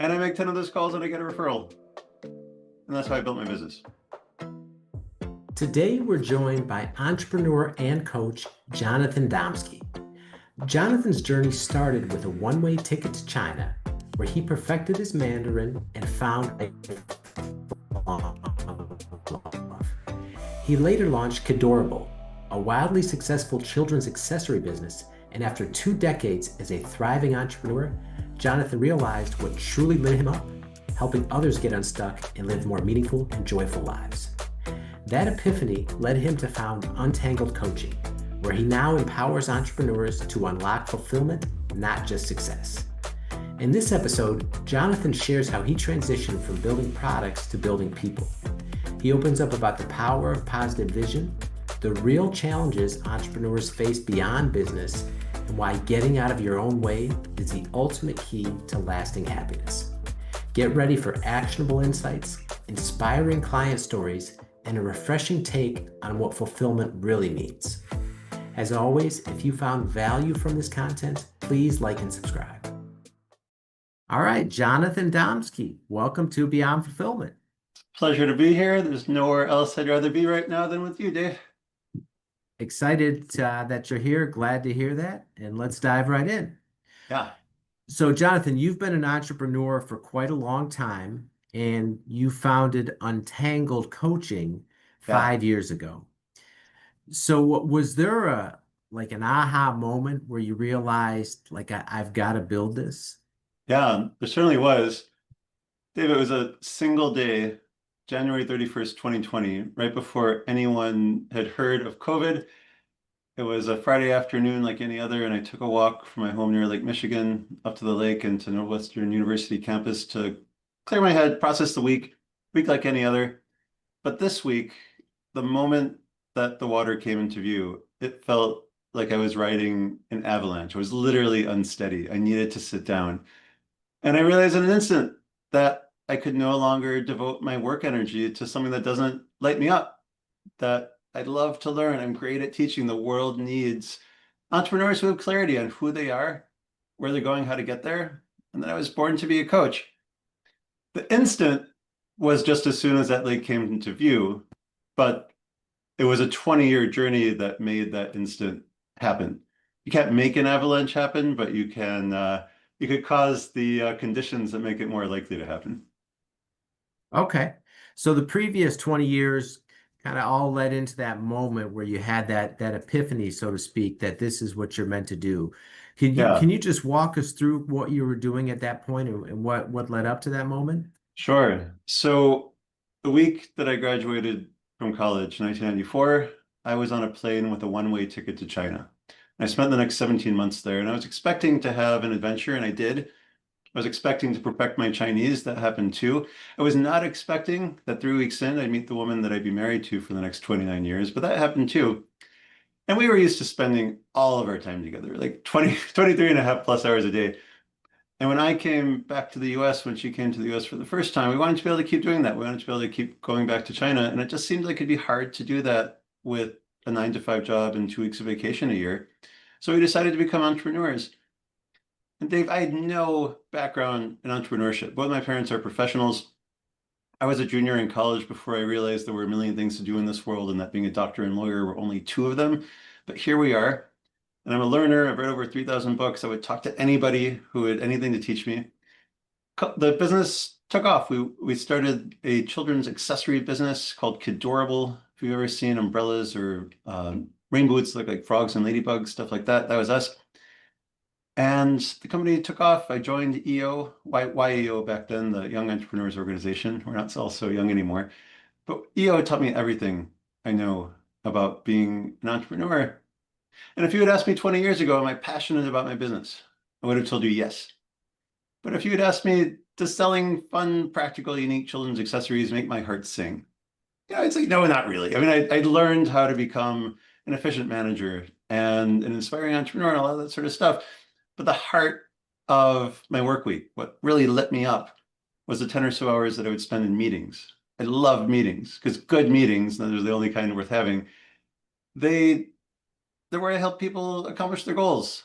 And I make 10 of those calls and I get a referral. And that's how I built my business. Today, we're joined by entrepreneur and coach Jonathan Domsky. Jonathan's journey started with a one-way ticket to China, where he perfected his Mandarin and found a love. He later launched Kidorable, a wildly successful children's accessory business, and after 2 decades as a thriving entrepreneur, Jonathan realized what truly lit him up, helping others get unstuck and live more meaningful and joyful lives. That epiphany led him to found Untangled Coaching, where he now empowers entrepreneurs to unlock fulfillment, not just success. In this episode, Jonathan shares how he transitioned from building products to building people. He opens up about the power of positive vision, the real challenges entrepreneurs face beyond business, and why getting out of your own way is the ultimate key to lasting happiness. Get ready for actionable insights, inspiring client stories, and a refreshing take on what fulfillment really means. As always, if you found value from this content, please like and subscribe. All right, Jonathan Domsky, welcome to Beyond Fulfillment. Pleasure to be here. There's nowhere else I'd rather be right now than with you, Dave. Excited that you're here. Glad to hear that. And let's dive right in. Yeah. So, Jonathan, you've been an entrepreneur for quite a long time, and you founded Untangled Coaching 5 years ago. So was there an aha moment where you realized I've got to build this? Yeah, there certainly was. Dave, it was a single day, January 31st, 2020, right before anyone had heard of COVID. It was a Friday afternoon like any other, and I took a walk from my home near Lake Michigan up to the lake and to Northwestern University campus to clear my head, process the week like any other. But this week, the moment that the water came into view, it felt like I was riding an avalanche. I was literally unsteady. I needed to sit down. And I realized in an instant that I could no longer devote my work energy to something that doesn't light me up, that I'd love to learn. I'm great at teaching. The world needs entrepreneurs who have clarity on who they are, where they're going, how to get there. And then I was born to be a coach. The instant was just as soon as that lake came into view, but it was a 20-year journey that made that instant happen. You can't make an avalanche happen, but you could cause the conditions that make it more likely to happen. Okay. So the previous 20 years kind of all led into that moment where you had that epiphany, so to speak, that this is what you're meant to do. Can you just walk us through what you were doing at that point and what led up to that moment? Sure. So the week that I graduated from college, 1994, I was on a plane with a one-way ticket to China. I spent the next 17 months there, and I was expecting to have an adventure, and I did. I was expecting to perfect my Chinese. That happened too. I was not expecting that 3 weeks in, I'd meet the woman that I'd be married to for the next 29 years, but that happened too. And we were used to spending all of our time together, like 23 and a half plus hours a day. And when I came back to the US, when she came to the US for the first time, we wanted to be able to keep doing that. We wanted to be able to keep going back to China. And it just seemed like it'd be hard to do that with a 9-to-5 job and 2 weeks of vacation a year. So we decided to become entrepreneurs. And Dave, I had no background in entrepreneurship. Both my parents are professionals. I was a junior in college before I realized there were a million things to do in this world and that being a doctor and lawyer were only 2 of them. But here we are. And I'm a learner. I've read over 3,000 books. I would talk to anybody who had anything to teach me. The business took off. We started a children's accessory business called Kidorable. If you've ever seen umbrellas or rain boots look like frogs and ladybugs, stuff like that, that was us. And the company took off. I joined EO, YEO back then, the Young Entrepreneurs Organization. We're not all so young anymore. But EO taught me everything I know about being an entrepreneur. And if you had asked me 20 years ago, am I passionate about my business? I would have told you yes. But if you had asked me, does selling fun, practical, unique children's accessories make my heart sing? Yeah, I'd say, no, not really. I mean, I learned how to become an efficient manager and an inspiring entrepreneur and a lot of that sort of stuff. But the heart of my work week, what really lit me up, was the 10 or so hours that I would spend in meetings. I love meetings because good meetings, and those are the only kind worth having, they're where I help people accomplish their goals.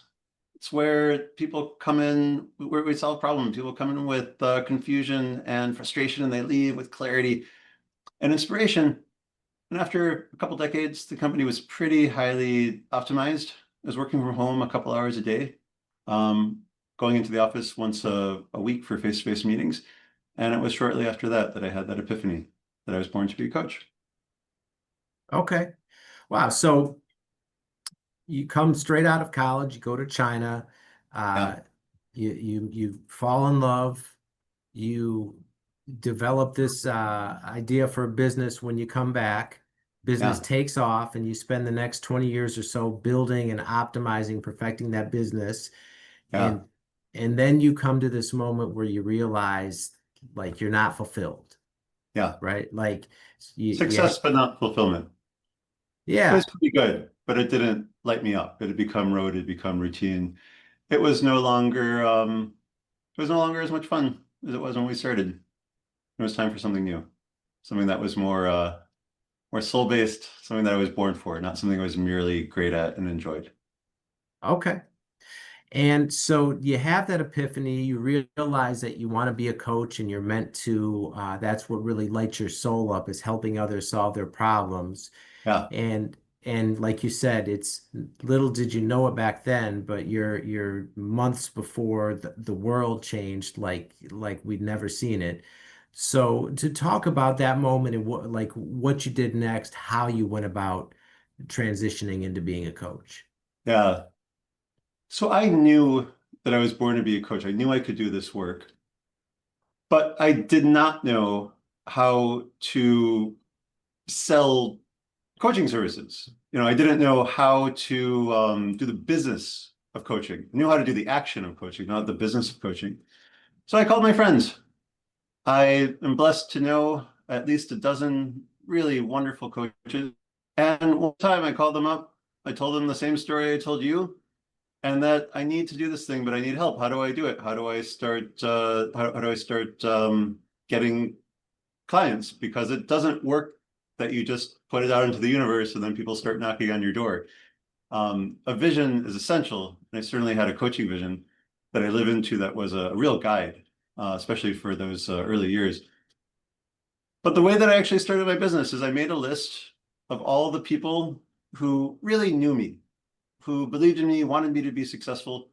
It's where people come in, where we solve problems. People come in with confusion and frustration, and they leave with clarity and inspiration. And after a couple decades, the company was pretty highly optimized. I was working from home a couple hours a day, um, going into the office once a week for face-to-face meetings. And it was shortly after that that I had that epiphany that I was born to be a coach. Okay. Wow. So you come straight out of college, you go to China, uh, Yeah, you fall in love, you develop this idea for a business. When you come back, business yeah, takes off, and you spend the next 20 years or so building and optimizing, perfecting that business. yeah, And then you come to this moment where you realize like you're not fulfilled, yeah. right? Like you Success, but not fulfillment. It was yeah. pretty good, but it didn't light me up. It had become rote, it had become routine. It was no longer it was no longer as much fun as it was when we started. It was time for something new, something that was more soul-based, something that I was born for, not something I was merely great at and enjoyed. Okay. And so you have that epiphany, you realize that you want to be a coach and you're meant to, that's what really lights your soul up, is helping others solve their problems. Yeah, And like you said, it's little did you know it back then, but you're months before the world changed like we'd never seen it. So to talk about that moment and what you did next, how you went about transitioning into being a coach. yeah. So I knew that I was born to be a coach. I knew I could do this work, but I did not know how to sell coaching services. I didn't know how to do the business of coaching. I knew how to do the action of coaching, not the business of coaching. So I called my friends. I am blessed to know at least a dozen really wonderful coaches. And one time I called them up. I told them the same story I told you, and that I need to do this thing, but I need help. How do I do it? How do I start? How do I start getting clients? Because it doesn't work that you just put it out into the universe and then people start knocking on your door. A vision is essential. And I certainly had a coaching vision that I live into that was a real guide, especially for those early years. But the way that I actually started my business is I made a list of all the people who really knew me, who believed in me, wanted me to be successful,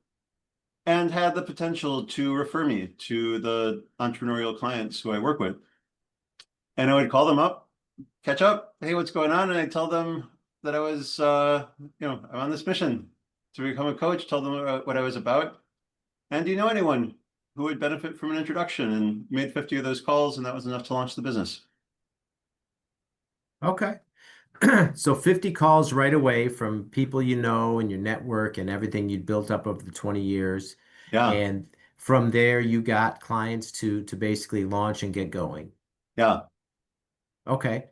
and had the potential to refer me to the entrepreneurial clients who I work with. And I would call them up, catch up, hey, what's going on? And I tell them that I was, I'm on this mission to become a coach, tell them what I was about. And do you know anyone who would benefit from an introduction? And made 50 of those calls, and that was enough to launch the business. Okay. So 50 calls right away from people you know and your network and everything you'd built up over the 20 years. Yeah, And from there you got clients to basically launch and get going. yeah. Okay.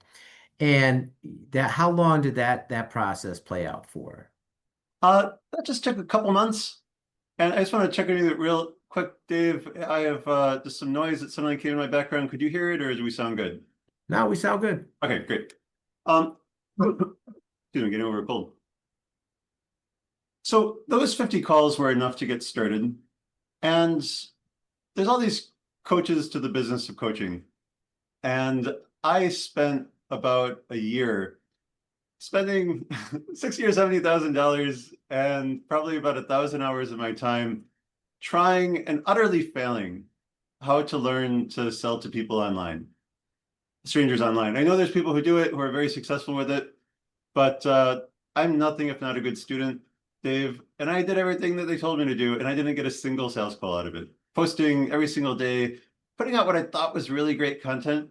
And that how long did that process play out for? That just took a couple months. And I just want to check on you real quick, Dave. I have just some noise that suddenly came in my background. Could you hear it, or do we sound good? Now we sound good. Okay, great. Um, excuse me, getting over a cold. So those 50 calls were enough to get started. And there's all these coaches to the business of coaching. And I spent about a year spending 60 or $70,000 and probably about 1,000 hours of my time trying and utterly failing how to learn to sell to people online, strangers online. I know there's people who do it who are very successful with it, but I'm nothing if not a good student, Dave. And I did everything that they told me to do, and I didn't get a single sales call out of it. Posting every single day, putting out what I thought was really great content.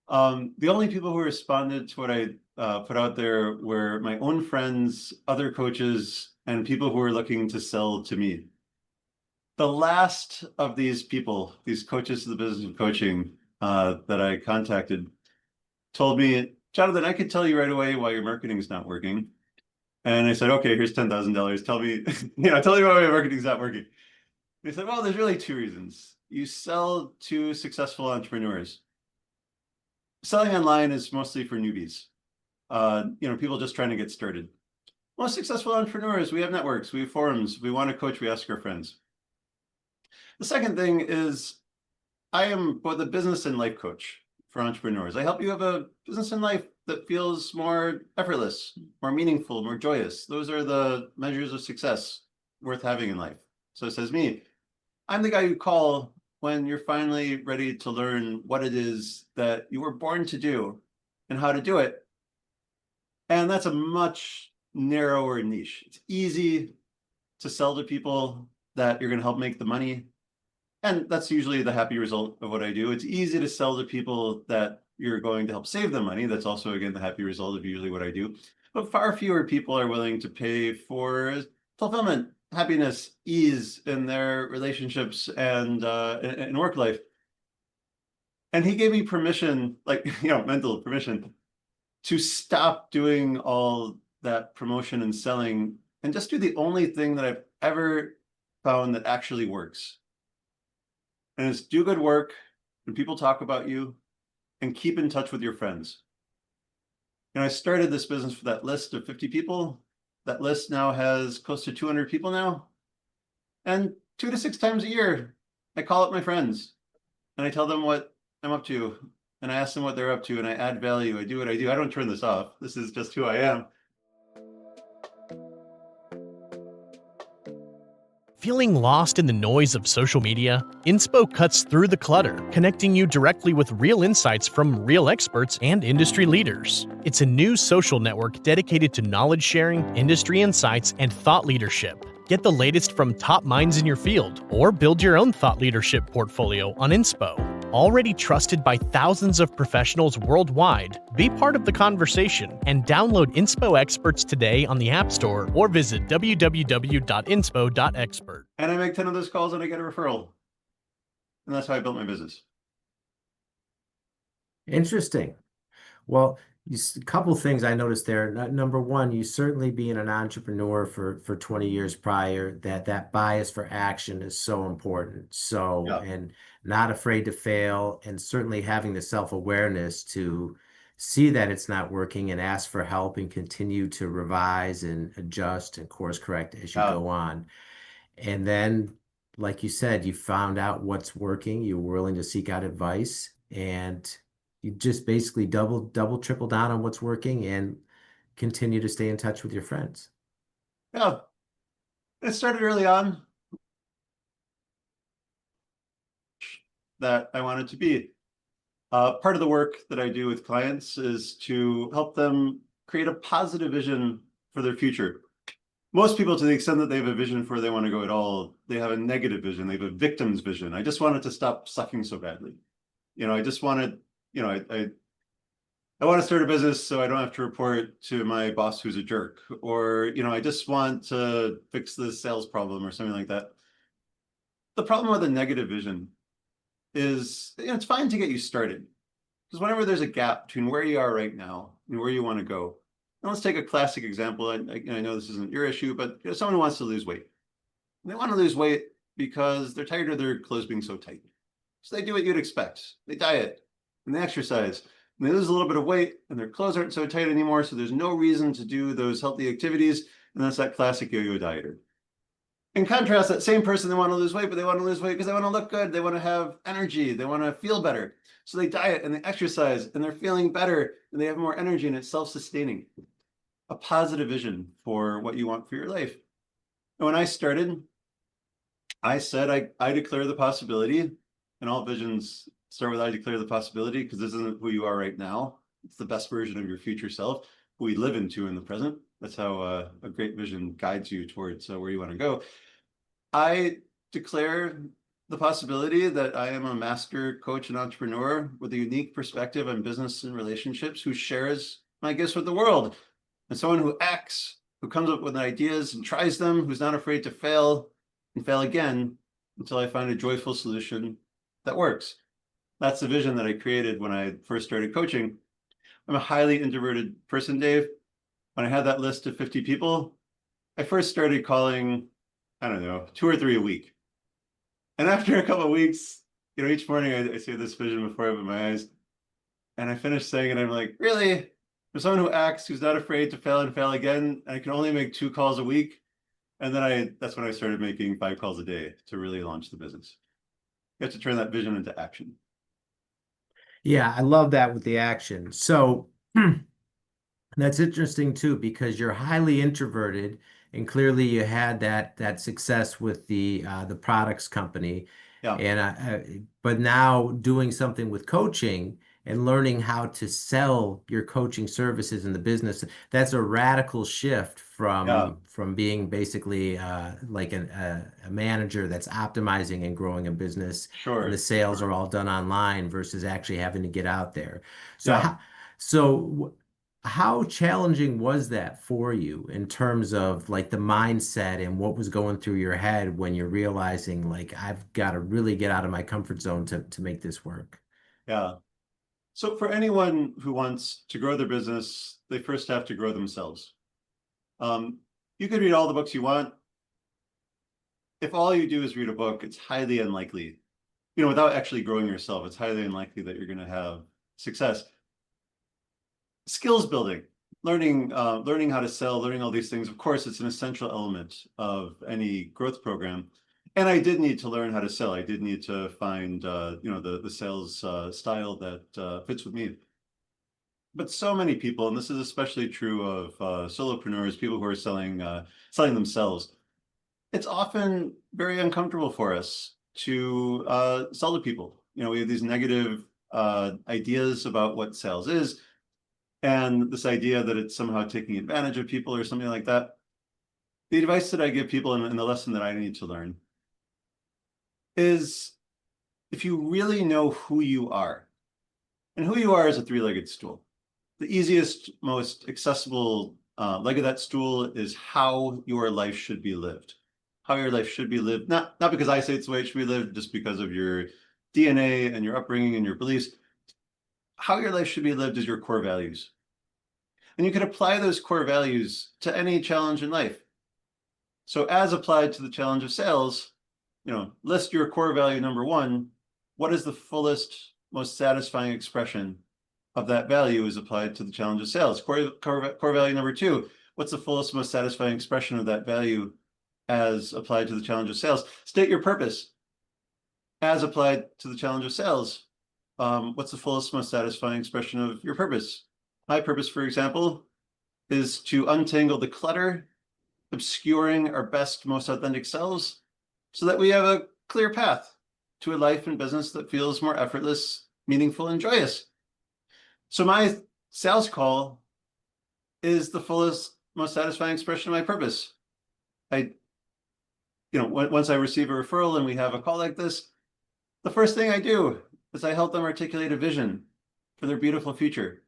The only people who responded to what I put out there were my own friends, other coaches, and people who were looking to sell to me. The last of these people, these coaches to the business of coaching that I contacted, told me, Jonathan, I could tell you right away why your marketing is not working. And I said, okay, here's $10,000. Tell me, tell me why my marketing's not working. They said, well, there's really two reasons. You sell to successful entrepreneurs. Selling online is mostly for newbies, people just trying to get started. Most successful entrepreneurs, we have networks, we have forums, we want to coach, we ask our friends. The second thing is I am both a business and life coach for entrepreneurs. I help you have a business and life that feels more effortless, more meaningful, more joyous. Those are the measures of success worth having in life. So it says me, I'm the guy you call when you're finally ready to learn what it is that you were born to do and how to do it. And that's a much narrower niche. It's easy to sell to people that you're going to help make the money. And that's usually the happy result of what I do. It's easy to sell to people that you're going to help save them money. That's also, again, the happy result of usually what I do. But far fewer people are willing to pay for fulfillment, happiness, ease in their relationships and in work life. And he gave me permission, like, mental permission to stop doing all that promotion and selling and just do the only thing that I've ever found that actually works. And it's do good work when people talk about you and keep in touch with your friends. I started this business for that list of 50 people. That list now has close to 200 people now. And 2 to 6 times a year, I call up my friends and I tell them what I'm up to. And I ask them what they're up to and I add value. I do what I do. I don't turn this off. This is just who I am. Feeling lost in the noise of social media? Inspo cuts through the clutter, connecting you directly with real insights from real experts and industry leaders. It's a new social network dedicated to knowledge sharing, industry insights, and thought leadership. Get the latest from top minds in your field, or build your own thought leadership portfolio on Inspo. Already trusted by thousands of professionals worldwide, be part of the conversation and download Inspo Experts today on the App Store or visit www.inspo.expert. And I make 10 of those calls and I get a referral. And that's how I built my business. Interesting. Well, a couple things I noticed there. Number one, you certainly being an entrepreneur for 20 years prior, that bias for action is so important. So, Yeah. and not afraid to fail, and certainly having the self-awareness to see that it's not working and ask for help and continue to revise and adjust and course correct as you go on. And then, like you said, you found out what's working, you were willing to seek out advice, and you just basically double, triple down on what's working and continue to stay in touch with your friends. Yeah. It started early on that I wanted to be. Part of the work that I do with clients is to help them create a positive vision for their future. Most people, to the extent that they have a vision for where they want to go at all, they have a negative vision. They have a victim's vision. I just wanted to stop sucking so badly. I just wanted, I want to start a business so I don't have to report to my boss who's a jerk, or, I just want to fix this sales problem or something like that. The problem with a negative vision is, it's fine to get you started, because whenever there's a gap between where you are right now and where you want to go, and let's take a classic example. I know this isn't your issue, but someone who wants to lose weight. They want to lose weight because they're tired of their clothes being so tight. So they do what you'd expect. They diet and they exercise and they lose a little bit of weight and their clothes aren't so tight anymore. So there's no reason to do those healthy activities. And that's that classic yo-yo dieter. In contrast, that same person, they want to lose weight, but they want to lose weight because they want to look good. They want to have energy. They want to feel better. So they diet and they exercise and they're feeling better and they have more energy and it's self-sustaining. A positive vision for what you want for your life. And when I started, I said, I declare the possibility, and all visions start with I declare the possibility, because this isn't who you are right now. It's the best version of your future self, who we live into in the present. That's how a great vision guides you towards where you want to go. I declare the possibility that I am a master coach and entrepreneur with a unique perspective on business and relationships, who shares my gifts with the world, and someone who acts, who comes up with ideas and tries them, who's not afraid to fail and fail again until I find a joyful solution that works. That's the vision that I created when I first started coaching. I'm a highly introverted person, Dave. When I had that list of 50 people, I first started calling, 2 or 3 a week. And after a couple of weeks, each morning I say this vision before I open my eyes, and I finish saying it, I'm like, really? For someone who acts, who's not afraid to fail and fail again, I can only make 2 calls a week. And then that's when I started making 5 calls a day to really launch the business. You have to turn that vision into action. Yeah, I love that with the action. So that's interesting too, because you're highly introverted, and clearly you had that success with the products company, Yeah, and but now doing something with coaching and learning how to sell your coaching services in the business, that's a radical shift yeah, from being basically like a manager that's optimizing and growing a business, and the sure. sales are all done online versus actually having to get out there. So Yeah, how so how challenging was that for you in terms of like the mindset and what was going through your head when you're realizing like I've got to really get out of my comfort zone to make this work? yeah. So for anyone who wants to grow their business, they first have to grow themselves. Um, you could read all the books you want. If all you do is read a book, it's highly unlikely, without actually growing yourself, it's highly unlikely that you're going to have success. Skills building, learning how to sell, learning all these things. Of course, it's an essential element of any growth program. And I did need to learn how to sell. I did need to find, the sales style that fits with me. But so many people, and this is especially true of solopreneurs, people who are selling themselves, it's often very uncomfortable for us to sell to people. We have these negative ideas about what sales is, and this idea that it's somehow taking advantage of people or something like that. The advice that I give people, and the lesson that I need to learn, is if you really know who you are, and who you are is a 3-legged stool. The easiest, most accessible leg of that stool is how your life should be lived. How your life should be lived, not because I say it's the way it should be lived, just because of your DNA and your upbringing and your beliefs. How your life should be lived is your core values. And you can apply those core values to any challenge in life. So as applied to the challenge of sales, list your core value number 1. What is the fullest, most satisfying expression of that value is applied to the challenge of sales? Core value number 2, what's the fullest, most satisfying expression of that value as applied to the challenge of sales? State your purpose as applied to the challenge of sales. What's the fullest, most satisfying expression of your purpose? My purpose, for example, is to untangle the clutter obscuring our best, most authentic selves so that we have a clear path to a life and business that feels more effortless, meaningful, and joyous. So my sales call is the fullest, most satisfying expression of my purpose. Once I receive a referral and we have a call like this, the first thing I do is I help them articulate a vision for their beautiful future,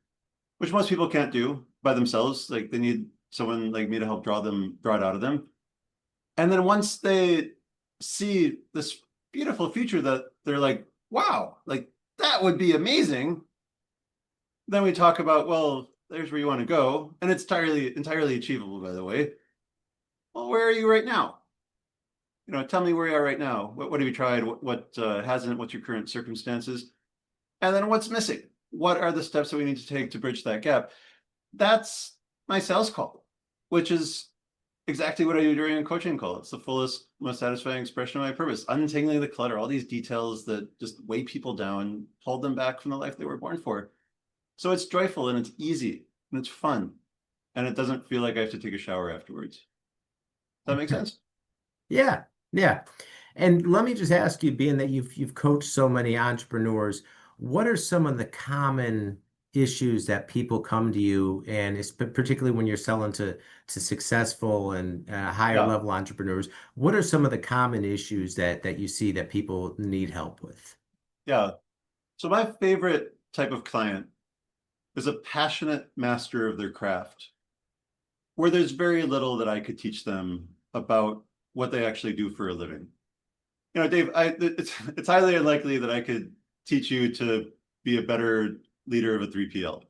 which most people can't do by themselves. Like they need someone like me to help draw it out of them. And then once they see this beautiful future that they're like, wow, like that would be amazing. Then we talk about, well, there's where you want to go. And it's entirely achievable, by the way. Well, where are you right now? Tell me where you are right now. What have you tried? What hasn't? What's your current circumstances? And then what's missing? What are the steps that we need to take to bridge that gap? That's my sales call, which is exactly what I do during a coaching call. It's the fullest, most satisfying expression of my purpose. Untangling the clutter, all these details that just weigh people down, hold them back from the life they were born for. So it's joyful and it's easy and it's fun. And it doesn't feel like I have to take a shower afterwards. Does that make sense? Yeah, yeah. And let me just ask you, being that you've coached so many entrepreneurs, what are some of the common issues that people come to you, and it's particularly when you're selling to successful and higher Yeah. level entrepreneurs, what are some of the common issues that you see that people need help with? Yeah. So my favorite type of client is a passionate master of their craft, where there's very little that I could teach them about what they actually do for a living. Dave, it's highly unlikely that I could teach you to be a better leader of a 3PL.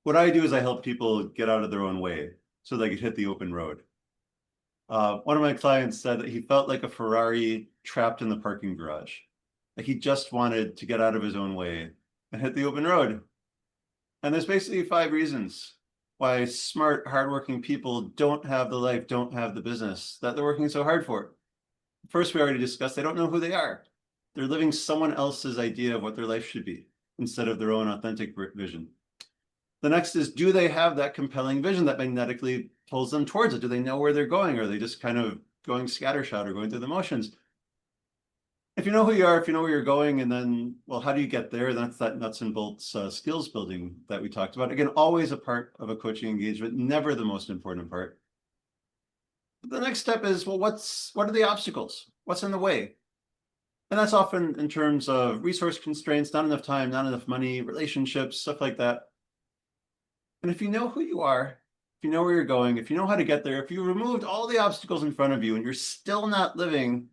What I do is I help people get out of their own way so they could hit the open road. One of my clients said that he felt like a Ferrari trapped in the parking garage. Like he just wanted to get out of his own way and hit the open road. And there's basically 5 reasons why smart, hardworking people don't have the life, don't have the business that they're working so hard for. First, we already discussed, they don't know who they are. They're living someone else's idea of what their life should be instead of their own authentic vision. The next is, do they have that compelling vision that magnetically pulls them towards it? Do they know where they're going? Or are they just kind of going scattershot or going through the motions? If you know who you are, if you know where you're going, and then, well, how do you get there? That's that nuts and bolts skills building that we talked about. Again, always a part of a coaching engagement, never the most important part. But the next step is, well, what are the obstacles? What's in the way? And that's often in terms of resource constraints, not enough time, not enough money, relationships, stuff like that. And if you know who you are, if you know where you're going, if you know how to get there, if you removed all the obstacles in front of you and you're still not living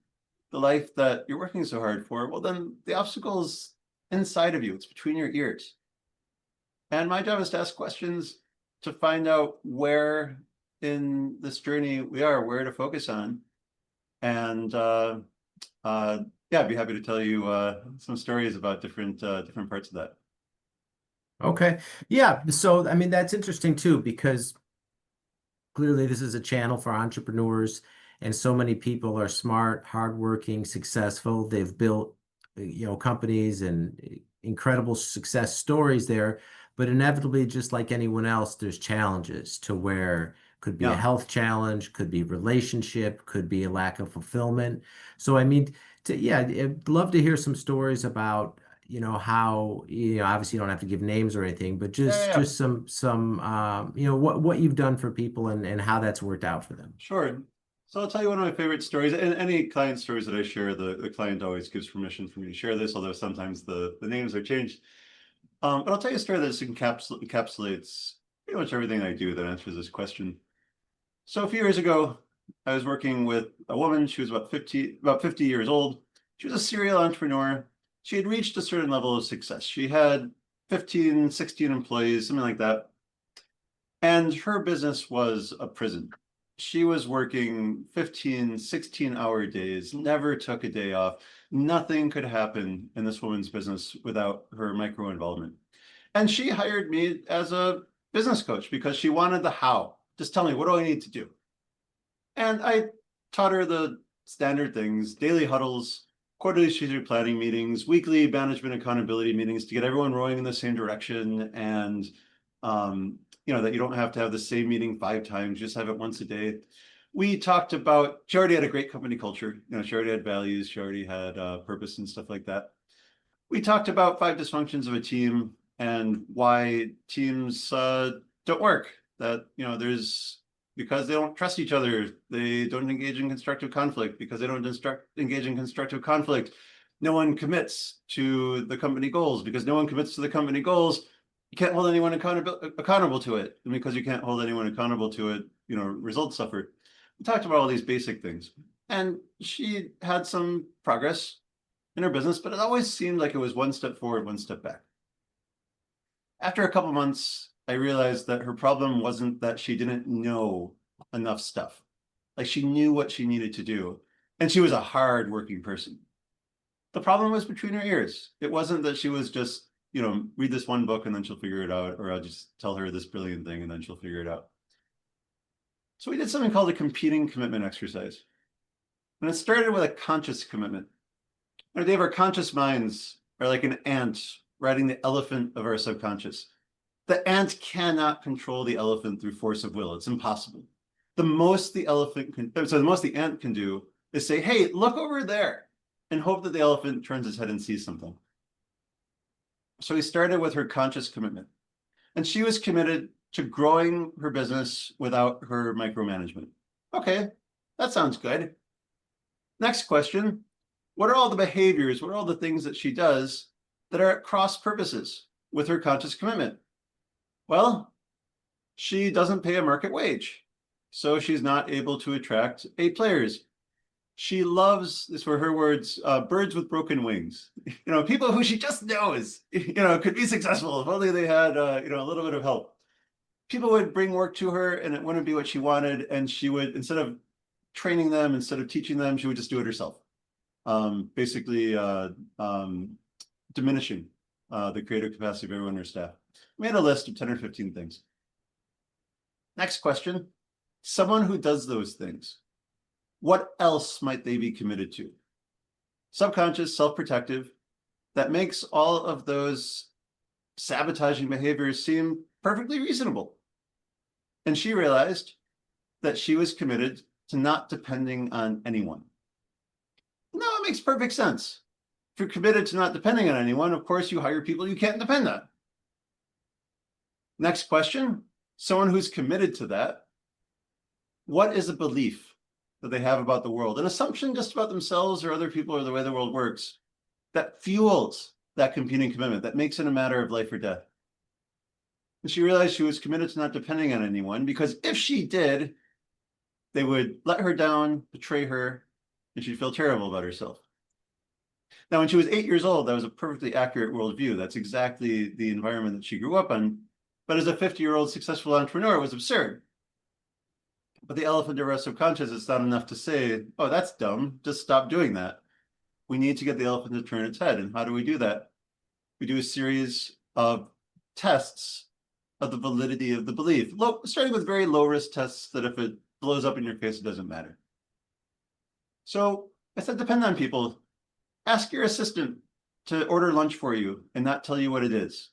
the life that you're working so hard for, well, then the obstacle is inside of you. It's between your ears. And my job is to ask questions to find out where in this journey we are, where to focus on. And yeah, I'd be happy to tell you some stories about different parts of that. Okay. Yeah. So, I mean, that's interesting too, because clearly this is a channel for entrepreneurs, and so many people are smart, hardworking, successful. They've built, companies and incredible success stories there. But inevitably, just like anyone else, there's challenges to where could be a Yeah. health challenge, could be relationship, could be a lack of fulfillment. So, I mean, yeah, I'd love to hear some stories about how obviously you don't have to give names or anything, but just Yeah. just some what you've done for people and how that's worked out for them. Sure. So I'll tell you one of my favorite stories. And any client stories that I share, the client always gives permission for me to share this, although sometimes the names are changed. But I'll tell you a story that encapsulates pretty much everything I do that answers this question. So a few years ago, I was working with a woman. She was about 50 years old. She was a serial entrepreneur. She had reached a certain level of success. She had 15, 16 employees, something like that. And her business was a prison. She was working 15, 16-hour days, never took a day off. Nothing could happen in this woman's business without her micro involvement. And she hired me as a business coach because she wanted the how. Just tell me, what do I need to do? And I taught her the standard things: daily huddles, quarterly strategic planning meetings, weekly management accountability meetings to get everyone rowing in the same direction. And that you don't have to have the same meeting 5 times, just have it once a day. We talked about, she already had a great company culture. She already had values, she already had purpose and stuff like that. We talked about 5 dysfunctions of a team and why teams don't work. That, there's, because they don't trust each other, they don't engage in constructive conflict. Because they don't engage in constructive conflict, no one commits to the company goals. Because no one commits to the company goals, you can't hold anyone accountable to it. And because you can't hold anyone accountable to it, results suffer. We talked about all these basic things. And she had some progress in her business, but it always seemed like it was one step forward, one step back. After a couple months, I realized that her problem wasn't that she didn't know enough stuff. Like, she knew what she needed to do, and she was a hard-working person. The problem was between her ears. It wasn't that she was just, read this one book and then she'll figure it out, or I'll just tell her this brilliant thing and then she'll figure it out. So we did something called a competing commitment exercise. And it started with a conscious commitment. Dave, our conscious minds are like an ant riding the elephant of our subconscious. The ant cannot control the elephant through force of will. It's impossible. The most the ant can do is say, hey, look over there, and hope that the elephant turns his head and sees something. So we started with her conscious commitment. And she was committed to growing her business without her micromanagement. Okay, that sounds good. Next question. What are all the behaviors, what are all the things that she does that are at cross purposes with her conscious commitment? Well, she doesn't pay a market wage, so she's not able to attract A players. She loves, this were her words, birds with broken wings. People who she just knows, could be successful if only they had, a little bit of help. People would bring work to her and it wouldn't be what she wanted. And she would, instead of training them, instead of teaching them, she would just do it herself. Basically diminishing the creative capacity of everyone on her staff. Made a list of 10 or 15 things. Next question, someone who does those things, what else might they be committed to? Subconscious, self-protective, that makes all of those sabotaging behaviors seem perfectly reasonable. And she realized that she was committed to not depending on anyone. No, it makes perfect sense. If you're committed to not depending on anyone, of course you hire people you can't depend on. Next question, someone who's committed to that, what is a belief that they have about the world, an assumption just about themselves or other people or the way the world works, that fuels that competing commitment, that makes it a matter of life or death? And she realized she was committed to not depending on anyone, because if she did, they would let her down, betray her, and she'd feel terrible about herself. Now, when she was 8 years old, that was a perfectly accurate worldview. That's exactly the environment that she grew up in. But as a 50-year-old successful entrepreneur, it was absurd. But the elephant in our subconscious, it's not enough to say, oh, that's dumb, just stop doing that. We need to get the elephant to turn its head. And how do we do that? We do a series of tests of the validity of the belief, starting with very low-risk tests that if it blows up in your face, it doesn't matter. So I said, depend on people. Ask your assistant to order lunch for you and not tell you what it is.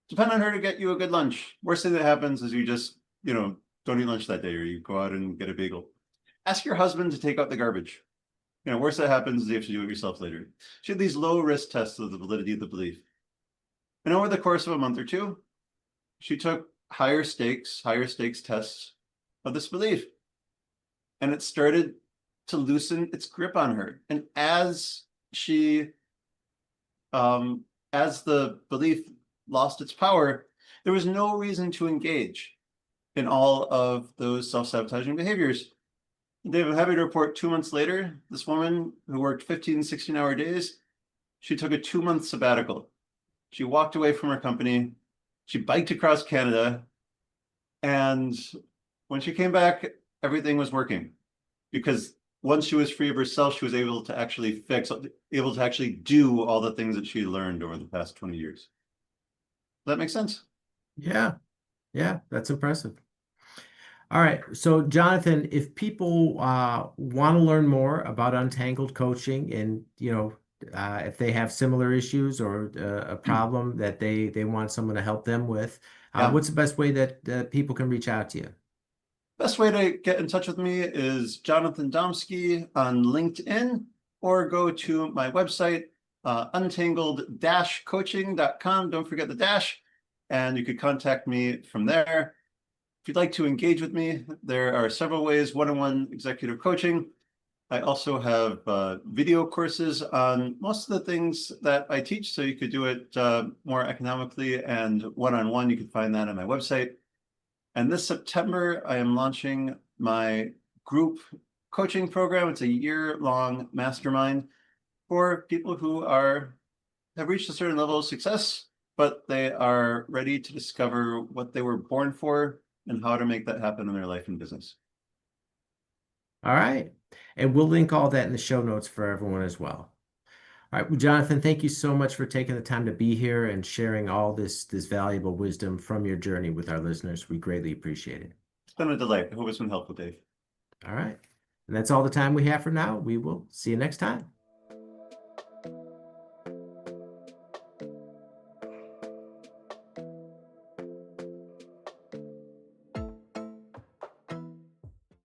Depend on her to get you a good lunch. Worst thing that happens is you just, don't eat lunch that day, or you go out and get a bagel. Ask your husband to take out the garbage. Worst that happens is you have to do it yourself later. She had these low-risk tests of the validity of the belief. And over the course of a month or two, she took higher stakes tests of this belief. And it started to loosen its grip on her. And as the belief lost its power, there was no reason to engage in all of those self-sabotaging behaviors. Dave, I'm happy to report 2 months later, this woman who worked 15, 16-hour days, she took a 2-month sabbatical. She walked away from her company. She biked across Canada. And when she came back, everything was working, because once she was free of herself, she was able to actually do all the things that she learned over the past 20 years. Does that make sense? Yeah, that's impressive. All right, so Jonathan, if people want to learn more about Untangled Coaching, and if they have similar issues or a problem that they want someone to help them with, what's the best way that people can reach out to you? Best way to get in touch with me is Jonathan Domsky on LinkedIn, or go to my website, untangled-coaching.com. Don't forget the dash, and you could contact me from there. If you'd like to engage with me, there are several ways: one-on-one executive coaching. I also have video courses on most of the things that I teach, so you could do it more economically and one-on-one. You can find that on my website. And this September, I am launching my group coaching program. It's a year-long mastermind for people who have reached a certain level of success, but they are ready to discover what they were born for and how to make that happen in their life and business. All right. And we'll link all that in the show notes for everyone as well. All right, well, Jonathan, thank you so much for taking the time to be here and sharing all this valuable wisdom from your journey with our listeners. We greatly appreciate it. It's been a delight. I hope it's been helpful, Dave. All right. And that's all the time we have for now. We will see you next time.